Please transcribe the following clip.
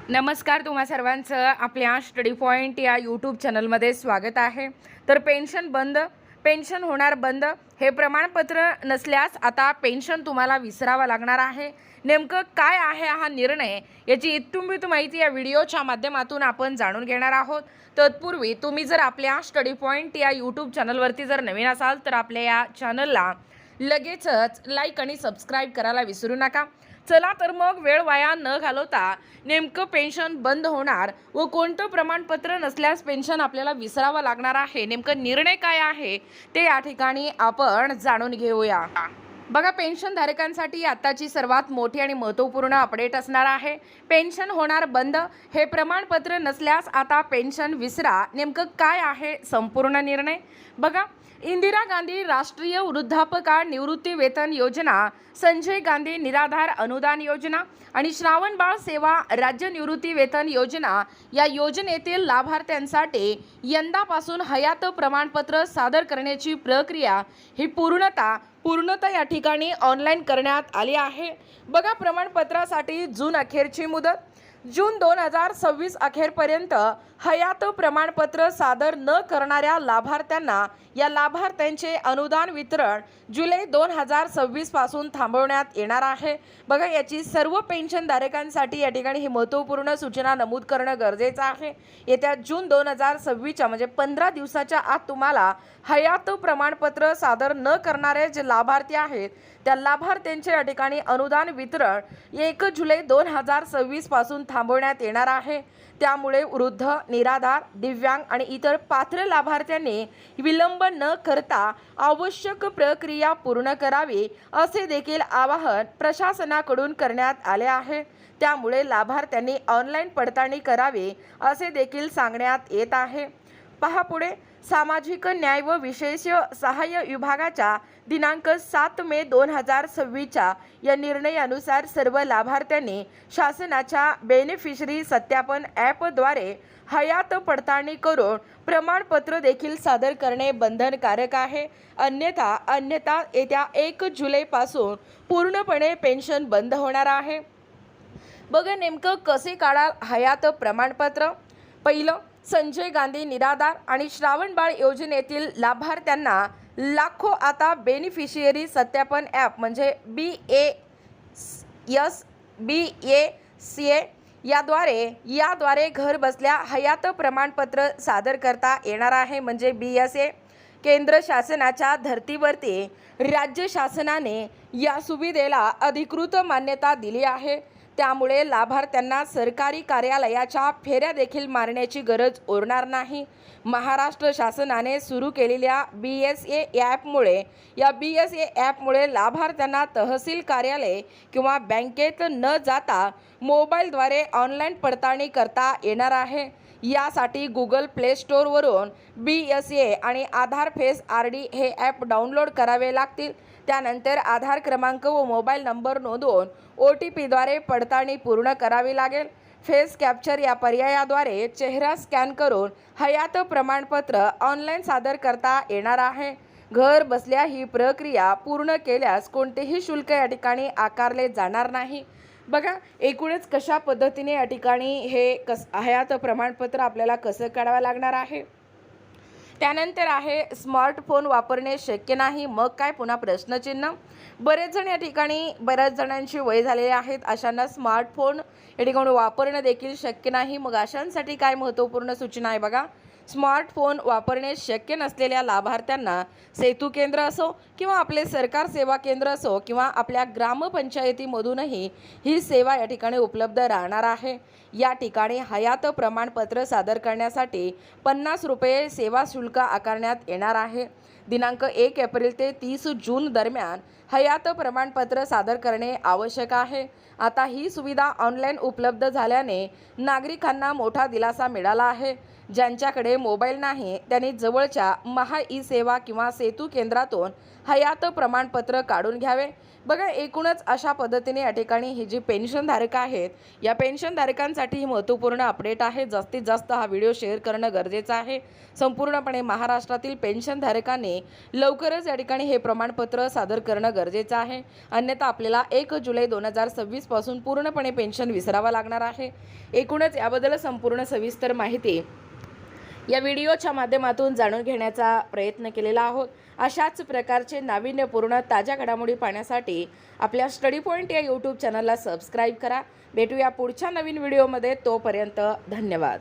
नमस्कार, तुम्हा सर्वांचं आपल्या स्टडी पॉईंट या यूट्यूब चॅनलमध्ये स्वागत आहे। तर पेन्शन होणार बंद, हे प्रमाणपत्र नसल्यास आता पेन्शन तुम्हाला विसरावा लागणार आहे। नेमकं काय आहे हा निर्णय, याची इत्थंभूत माहिती या व्हिडिओच्या माध्यमातून आपण जाणून घेणार आहोत। तत्पूर्वी तुम्ही जर आपल्या स्टडी पॉईंट या यूट्यूब चॅनलवरती जर नवीन असाल तर आपल्या या चॅनलला लगेचच लाईक आणि सबस्क्राईब करायला विसरू नका। चला तर मग वेळ वाया न घालवता नेमकं पेन्शन बंद होणार व कोणतं प्रमाणपत्र नसल्यास पेन्शन आपल्याला विसरावं लागणार आहे, नेमकं निर्णय काय आहे ते या ठिकाणी आपण जाणून घेऊया। बघा, पेन्शन धारकांसाठी आताची सर्वात मोठी आणि महत्त्वपूर्ण अपडेट असणार आहे। पेन्शन होणार बंद, हे प्रमाणपत्र नसल्यास आता पेन्शन विसरा। नेमकं काय आहे संपूर्ण निर्णय बघा। इंदिरा गांधी राष्ट्रीय वृद्धापकाळ निवृत्ती वेतन योजना, संजय गांधी निराधार अनुदान योजना आणि श्रावणबाळ सेवा राज्य निवृत्ती वेतन योजना या योजनेतील लाभार्थ्यांसाठी यंदापासून हयात प्रमाणपत्र सादर करण्याची प्रक्रिया ही पूर्णतः या ठिकाणी ऑनलाईन करण्यात आली आहे। बघा, प्रमाणपत्रासाठी जून अखेरची मुदत, जून 2026 अखेरपर्यंत हयात प्रमाणपत्र सादर न करणाऱ्या लाभार्थ्यांना या लाभार्थ्यांचे अनुदान वितरण जुलै 2026 पासून थांबवण्यात येणार आहे। बघा, याची सर्व पेन्शनधारकांसाठी या ठिकाणी ही महत्त्वपूर्ण सूचना नमूद करणं गरजेचं आहे। येत्या जून 2026 म्हणजे 15 दिवसाच्या आत तुम्हाला हयात प्रमाणपत्र सादर न करणारे जे लाभार्थी आहेत त्या लाभार्थ्यांचे या ठिकाणी अनुदान वितरण 1 जुलै 2026 पासून थांबवण्यात येणार आहे। त्यामुळे वृद्ध, निराधार, दिव्यांग आणि इतर पात्र लाभार्थ्यांनी विलंब न करता आवश्यक प्रक्रिया पूर्ण करावी, असे देखील आवाहन प्रशासनाकडून करण्यात आले आहे। त्यामुळे लाभार्थ्यांनी ऑनलाईन पडताळणी करावी, असे देखील सांगण्यात येत आहे। पहा पुढे, सामाजिक न्याय व विशेष सहाय्य विभागाच्या दिनांक 7 मे 2026 या निर्णयानुसार सर्व लाभार्थ्यांनी शासनाच्या बेनिफिशरी सत्यापन ॲपद्वारे हयात पडताळणी करून प्रमाणपत्र देखील सादर करणे बंधनकारक आहे। अन्यथा येत्या 1 जुलैपासून पूर्णपणे पेन्शन बंद होणार आहे। बघा, नेमकं कसे काढाल हयात प्रमाणपत्र। पहिलं, संजय गांधी निराधार आणि श्रावणबाळ योजनेतील लाभार्थ्यांना लाखो आता बेनिफिशियरी सत्यापन ॲप म्हणजे BACA याद्वारे घर बसल्या हयात प्रमाणपत्र सादर करता येणार आहे। म्हणजे BSA केंद्र शासनाच्या धर्तीवरती राज्य शासनाने या सुविधेला अधिकृत मान्यता दिली आहे। त्यामुळे लाभार्थ्यांना सरकारी कार्यालयाच्या फेऱ्या देखील मारण्याची गरज उरणार नाही। महाराष्ट्र शासनाने सुरू केलेल्या BSA ॲपमुळे लाभार्थ्यांना तहसील कार्यालय किंवा बँकेत न जाता मोबाईलद्वारे ऑनलाईन पडताळणी करता येणार आहे। यासाठी गुगल प्ले स्टोअरवरून BSA आणि आधार फेस RD हे ॲप डाउनलोड करावे लागतील। त्यानंतर आधार क्रमांक व मोबाईल नंबर नोंदवून OTPद्वारे पडताळणी पूर्ण करावी लागेल। फेस कॅप्चर या पर्यायाद्वारे चेहरा स्कॅन करून हयात प्रमाणपत्र ऑनलाईन सादर करता येणार आहे। घर बसल्या ही प्रक्रिया पूर्ण केल्यास कोणतेही शुल्क या ठिकाणी आकारले जाणार नाही। बघा, एकूणच कशा पद्धतीने या ठिकाणी हे हयात प्रमाणपत्र आपल्याला कसं काढावं लागणार आहे। त्यानंतर आहे स्मार्टफोन वापरणे शक्य नाही, मग काय पुन्हा प्रश्नचिन्ह। बरेच जण या ठिकाणी बऱ्याच जणांची वय झालेली आहेत, अशांना स्मार्टफोन या ठिकाणी वापरणं देखील शक्य नाही। मग अशांसाठी काय महत्त्वपूर्ण सूचना आहे बघा। स्मार्टफोन वापरणे शक्य नसलेल्या लाभार्थ्यांना सेतू केंद्र असो किंवा आपले सरकार सेवा केंद्र असो किंवा आपल्या ग्रामपंचायतीमधूनही ही सेवा या ठिकाणी उपलब्ध राहणार आहे। या ठिकाणी हयात प्रमाणपत्र सादर करण्यासाठी 50 रुपये सेवा शुल्क आकारण्यात येणार आहे। दिनांक 1 एप्रिल ते 30 जून दरम्यान हयात प्रमाणपत्र सादर करणे आवश्यक आहे। आता ही सुविधा ऑनलाईन उपलब्ध झाल्याने नागरिकांना मोठा दिलासा मिळाला आहे। ज्यांच्याकडे मोबाईल नाही त्यांनी जवळच्या महा ई सेवा किंवा सेतू केंद्रातून हयात प्रमाणपत्र काढून घ्यावे। बघा, एकूणच अशा पद्धतीने या ठिकाणी ही जी पेन्शनधारक आहेत, या पेन्शनधारकांसाठी ही महत्त्वपूर्ण अपडेट आहे. जास्तीत जास्त हा व्हिडिओ शेअर करणं गरजेचं आहे. संपूर्णपणे महाराष्ट्रातील पेन्शनधारकांनी लवकरच या ठिकाणी हे प्रमाणपत्र सादर करणं गरजेचं आहे. अन्यथा आपल्याला 1 जुलै 2026 पासून पूर्णपणे पेन्शन विसरावं लागणार आहे. एकूणच याबद्दल संपूर्ण सविस्तर माहिती या व्हिडिओच्या माध्यमातून जाणून घेण्याचा प्रयत्न केलेला आहोत. अशाच प्रकारचे नाविन्यपूर्ण ताज्या घडामोडी पाहण्यासाठी आपल्या स्टडी पॉईंट या यूट्यूब चॅनलला सबस्क्राईब करा. भेटूया पुढच्या नवीन व्हिडिओमध्ये. तोपर्यंत धन्यवाद.